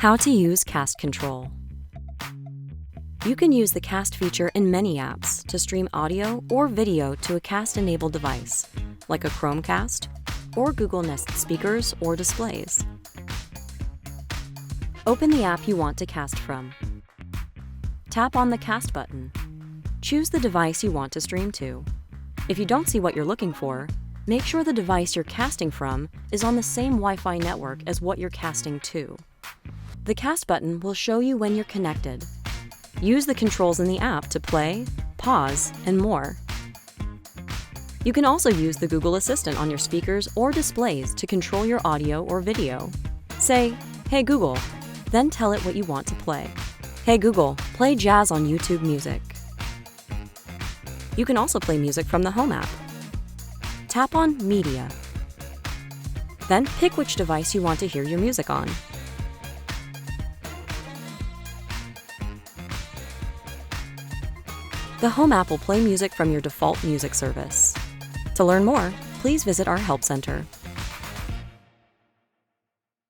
How to use Cast Control. You can use the Cast feature in many apps to stream audio or video to a Cast-enabled device, like a Chromecast or Google Nest speakers or displays. Open the app you want to cast from. Tap on the Cast button. Choose the device you want to stream to. If you don't see what you're looking for, make sure the device you're casting from is on the same Wi-Fi network as what you're casting to. The Cast button will show you when you're connected. Use the controls in the app to play, pause, and more. You can also use the Google Assistant on your speakers or displays to control your audio or video. Say, "Hey Google," then tell it what you want to play. "Hey Google, play jazz on YouTube Music." You can also play music from the Home app. Tap on Media. Then pick which device you want to hear your music on. The Home app will play music from your default music service. To learn more, please visit our Help Center.